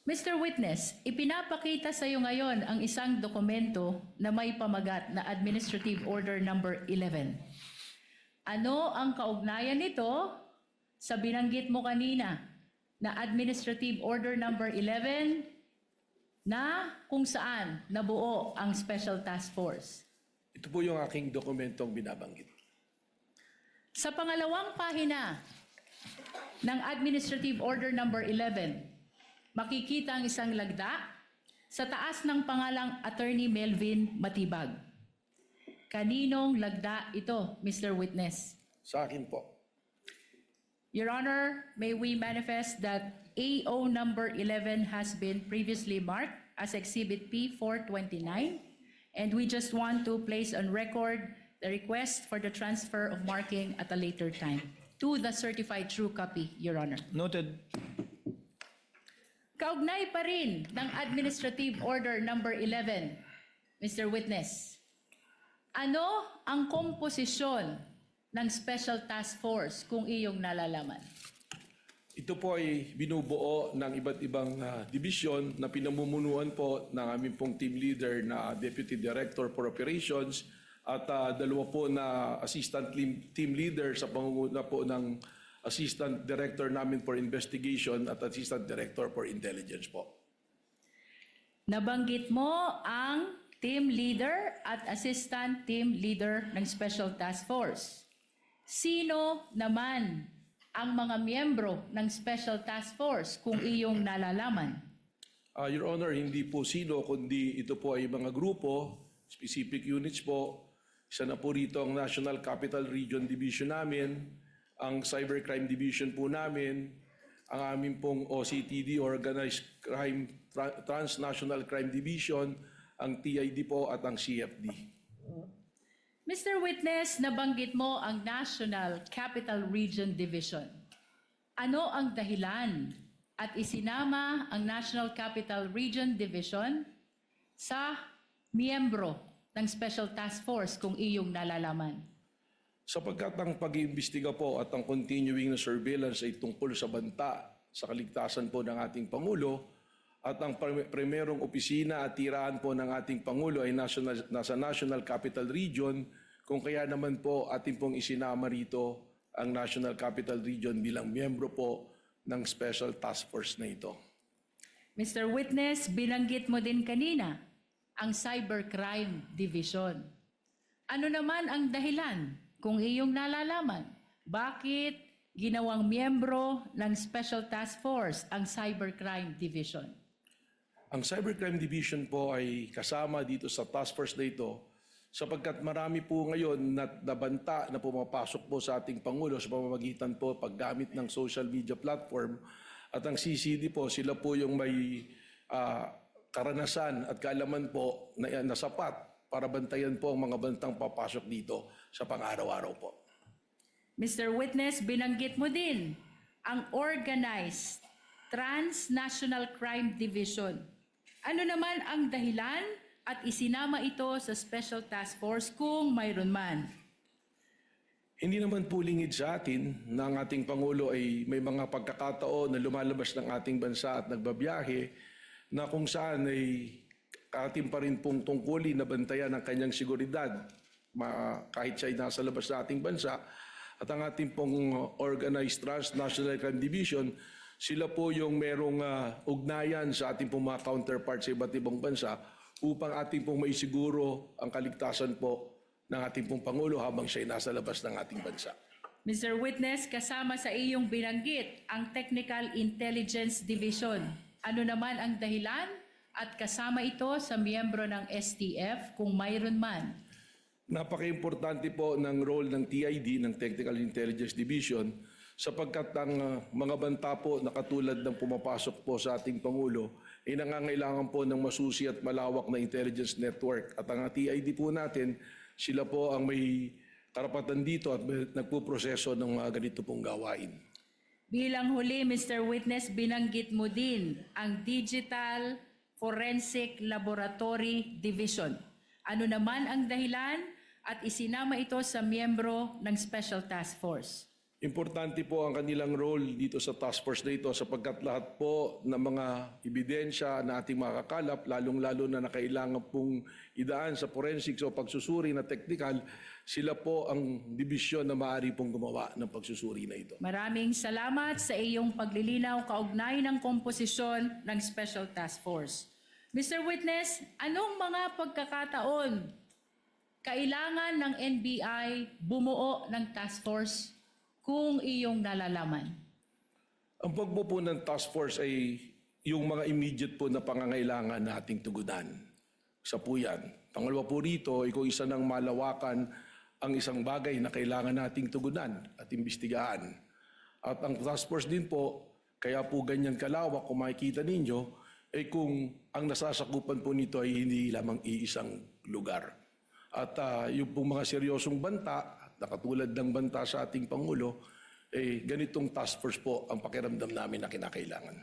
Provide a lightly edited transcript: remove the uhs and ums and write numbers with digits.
Mr. Witness, ipinapakita sa iyo ngayon ang isang dokumento na may pamagat na Administrative Order Number 11. Ano ang kaugnayan nito sa binanggit mo kanina na Administrative Order Number 11 na kung saan nabuo ang Special Task Force? Ito po yung aking dokumentong binabanggit. Sa pangalawang pahina ng Administrative Order Number 11, makikita ang isang lagda sa taas ng pangalang Attorney Melvin Matibag. Kaninong lagda ito, Mr. Witness? Sa akin po. Your Honor, may we manifest that AO number 11 has been previously marked as Exhibit P 429, and we just want to place on record the request for the transfer of marking at a later time to the certified true copy, Your Honor. Noted. Kaugnay pa rin ng Administrative Order Number 11, Mr. Witness. Ano ang komposisyon ng Special Task Force kung iyong nalalaman? Ito po ay binubuo ng iba't ibang division na pinamumunuan po ng aming pong team leader na Deputy Director for Operations at dalawa po na assistant team leader sa pangunguna po ng Assistant Director namin for Investigation at Assistant Director for Intelligence po. Nabanggit mo ang team leader at assistant team leader ng Special Task Force. Sino naman ang mga miyembro ng Special Task Force kung iyong nalalaman? Your Honor, hindi po sino kundi ito po ay mga grupo, specific units po. Isa na po rito ang National Capital Region Division namin, ang Cybercrime Division po namin, ang aming pong OCTD, Organized Crime, Transnational Crime Division, ang TID po at ang CFD. Mr. Witness, nabanggit mo ang National Capital Region Division. Ano ang dahilan at isinama ang National Capital Region Division sa miyembro ng Special Task Force kung iyong nalalaman? Sapagkat ang pag-iimbestiga po at ang continuing na surveillance ay tungkol sa banta sa kaligtasan po ng ating Pangulo at ang primerong opisina at tirahan po ng ating Pangulo ay nasa National Capital Region, kung kaya naman po ating pong isinama rito ang National Capital Region bilang miyembro po ng Special Task Force na ito. Mr. Witness, binanggit mo din kanina ang Cybercrime Division. Ano naman ang dahilan kung iyong nalalaman, bakit ginawang miyembro ng Special Task Force ang Cybercrime Division? Ang Cybercrime Division po ay kasama dito sa task force na ito sapagkat marami po ngayon na nabanta na pumapasok po sa ating Pangulo sa pamamagitan po paggamit ng social media platform at ang CCD po, sila po yung may karanasan at kaalaman po na sapat para bantayan po ang mga bantang papasok dito sa pang-araw-araw po. Mr. Witness, binanggit mo din ang Organized Transnational Crime Division. Ano naman ang dahilan at isinama ito sa Special Task Force kung mayroon man? Hindi naman po lingid sa atin na ang ating Pangulo ay may mga pagkakataon na lumalabas ng ating bansa at nagbabiyahe na kung saan ay ating pa rin pong tungkulin na bantayan ang kanyang seguridad kahit siya ay nasa labas sa ating bansa. At ang ating pong Organized Transnational Crime Division, sila po yung merong ugnayan sa ating pong mga counterparts sa iba't ibang bansa upang ating pong maisiguro ang kaligtasan po ng ating pong Pangulo habang siya ay nasa labas ng ating bansa. Mr. Witness, kasama sa iyong binanggit ang Technical Intelligence Division. Ano naman ang dahilan at kasama ito sa miyembro ng STF kung mayroon man? Napaka-importante po ng role ng TID, ng Technical Intelligence Division, sapagkat ang mga banta po na katulad ng pumapasok po sa ating Pangulo ay nangangailangan po ng masusi at malawak na intelligence network. At ang TID po natin, sila po ang may karapatan dito at nagpuproseso ng mga ganito pong gawain. Bilang huli, Mr. Witness, binanggit mo din ang Digital Forensic Laboratory Division. Ano naman ang dahilan at isinama ito sa miyembro ng Special Task Force? Importante po ang kanilang role dito sa task force na ito sapagkat lahat po ng mga ebidensya na ating makakalap, lalong-lalo na nakailangan pong idaan sa forensics o pagsusuri na technical, sila po ang dibisyon na maaari pong gumawa ng pagsusuri na ito. Maraming salamat sa iyong paglilinaw kaugnay ng komposisyon ng Special Task Force. Mr. Witness, anong mga pagkakataon kailangan ng NBI bumuo ng task force kung iyong nalalaman? Ang pagbuo ng task force ay yung mga immediate po na pangangailangan nating tugunan. Isa po yan. Pangalawa po rito ay kung isa ng malawakan ang isang bagay na kailangan nating tugunan at imbestigahan. At ang task force din po, kaya po ganyan kalawak kung makikita ninyo, ay kung ang nasasakupan po nito ay hindi lamang iisang lugar. At yung pong mga seryosong banta, na katulad ng banta sa ating Pangulo, ganitong task force po ang pakiramdam namin na kinakailangan.